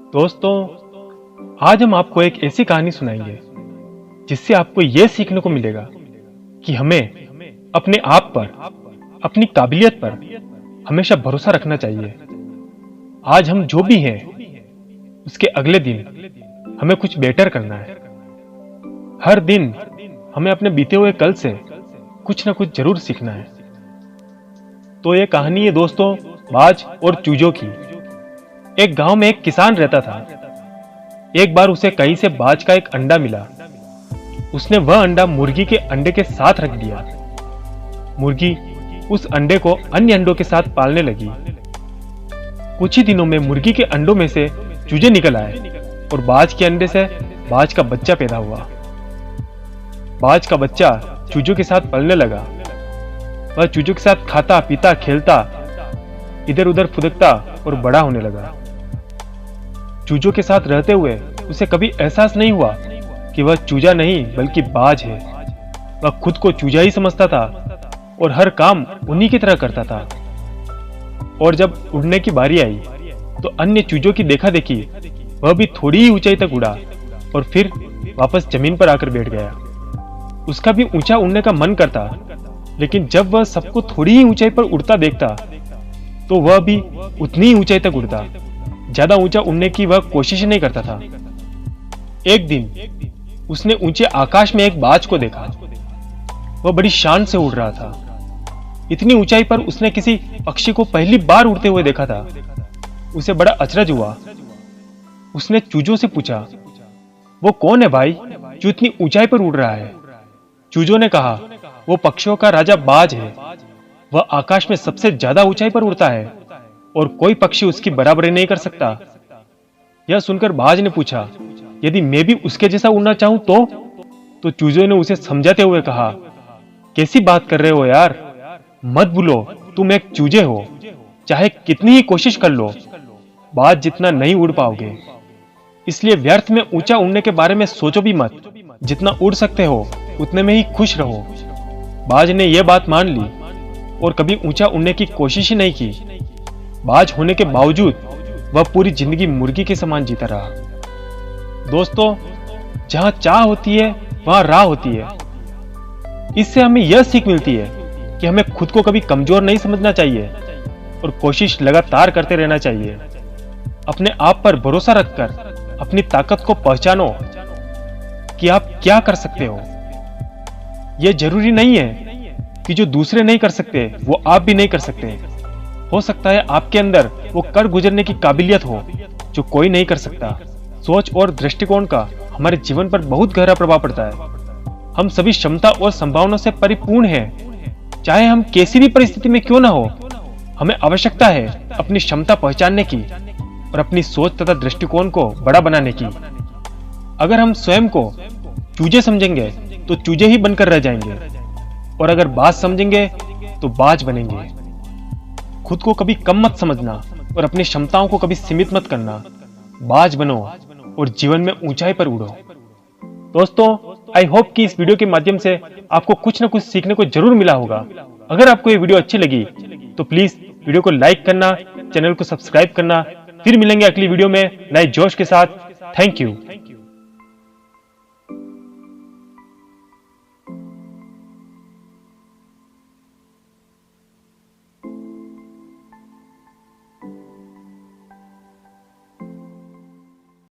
दोस्तों, आज हम आपको एक ऐसी कहानी सुनाएंगे जिससे आपको यह सीखने को मिलेगा कि हमें अपने आप पर, अपनी काबिलियत पर हमेशा भरोसा रखना चाहिए। आज हम जो भी हैं, उसके अगले दिन हमें कुछ बेटर करना है। हर दिन हमें अपने बीते हुए कल से कुछ ना कुछ जरूर सीखना है। तो ये कहानी है दोस्तों बाज और चूजों की। एक गांव में एक किसान रहता था। एक बार उसे कहीं से बाज का एक अंडा मिला। उसने वह अंडा मुर्गी के अंडे के साथ रख दिया। मुर्गी उस अंडे को अन्य अंडों के साथ पालने लगी। कुछ ही दिनों में मुर्गी के अंडों में से चूजे निकल आए और बाज के अंडे से बाज का बच्चा पैदा हुआ। बाज का बच्चा चूजों के साथ पलने लगा। वह चूजों के साथ खाता पीता खेलता, इधर उधर फुदकता और बड़ा होने लगा। चूजों के साथ रहते हुए उसे कभी एहसास नहीं हुआ कि वह चूजा नहीं बल्कि बाज है। वह खुद को चूजा ही समझता था और हर काम उन्हीं की तरह करता था। और जब उड़ने की बारी आई तो अन्य चूजों की देखा देखी वह भी थोड़ी ही ऊंचाई तक उड़ा और फिर वापस जमीन पर आकर बैठ गया। उसका भी ऊंचा उड़ने का मन करता, लेकिन जब वह सबको थोड़ी ही ऊंचाई पर उड़ता देखता तो वह भी उतनी ही ऊंचाई तक उड़ता। ज्यादा ऊंचा उड़ने की वह कोशिश नहीं करता था। एक दिन उसने ऊंचे आकाश में एक बाज को देखा। वह बड़ी शान से उड़ रहा था। इतनी ऊंचाई पर उसने किसी पक्षी को पहली बार उड़ते हुए देखा था। उसे बड़ा अचरज हुआ। उसने चूजों से पूछा, वो कौन है भाई जो इतनी ऊंचाई पर उड़ रहा है? चूजों ने कहा, वो पक्षियों का राजा बाज है। वह आकाश में सबसे ज्यादा ऊंचाई पर उड़ता है और कोई पक्षी उसकी बराबरी नहीं कर सकता। यह सुनकर बाज ने पूछा, यदि मैं भी उसके जैसा उड़ना चाहूं तो चूजों ने उसे समझाते हुए कहा, कैसी बात कर रहे हो यार, मत भूलो तुम एक चूजे हो। चाहे कितनी ही कोशिश कर लो, बाज जितना नहीं उड़ पाओगे। इसलिए व्यर्थ में ऊंचा उड़ने के बारे में सोचो भी मत। जितना उड़ सकते हो उतने में ही खुश रहो। बाज ने यह बात मान ली और कभी ऊंचा उड़ने की कोशिश ही नहीं की। बाज होने के बावजूद वह पूरी जिंदगी मुर्गी के समान जीता रहा। दोस्तों, जहां चाह होती है वहां राह होती है। इससे हमें यह सीख मिलती है कि हमें खुद को कभी कमजोर नहीं समझना चाहिए और कोशिश लगातार करते रहना चाहिए। अपने आप पर भरोसा रखकर अपनी ताकत को पहचानो कि आप क्या कर सकते हो। यह जरूरी नहीं है कि जो दूसरे नहीं कर सकते वो आप भी नहीं कर सकते। हो सकता है आपके अंदर वो कर गुजरने की काबिलियत हो जो कोई नहीं कर सकता। सोच और दृष्टिकोण का हमारे जीवन पर बहुत गहरा प्रभाव पड़ता है। हम सभी क्षमता और संभावना से परिपूर्ण हैं। चाहे हम कैसी भी परिस्थिति में क्यों ना हो, हमें आवश्यकता है अपनी क्षमता पहचानने की और अपनी सोच तथा दृष्टिकोण को बड़ा बनाने की। अगर हम स्वयं को चूजे समझेंगे तो चूजे ही बनकर रह जाएंगे, और अगर बाज समझेंगे तो बाज बनेंगे। खुद को कभी कम मत समझना और अपनी क्षमताओं को कभी सीमित मत करना। बाज बनो और जीवन में ऊंचाई पर उड़ो। दोस्तों, आई होप कि इस वीडियो के माध्यम से आपको कुछ न कुछ सीखने को जरूर मिला होगा। अगर आपको ये वीडियो अच्छी लगी तो प्लीज वीडियो को लाइक करना, चैनल को सब्सक्राइब करना। फिर मिलेंगे अगली वीडियो में नए जोश के साथ। Thank you.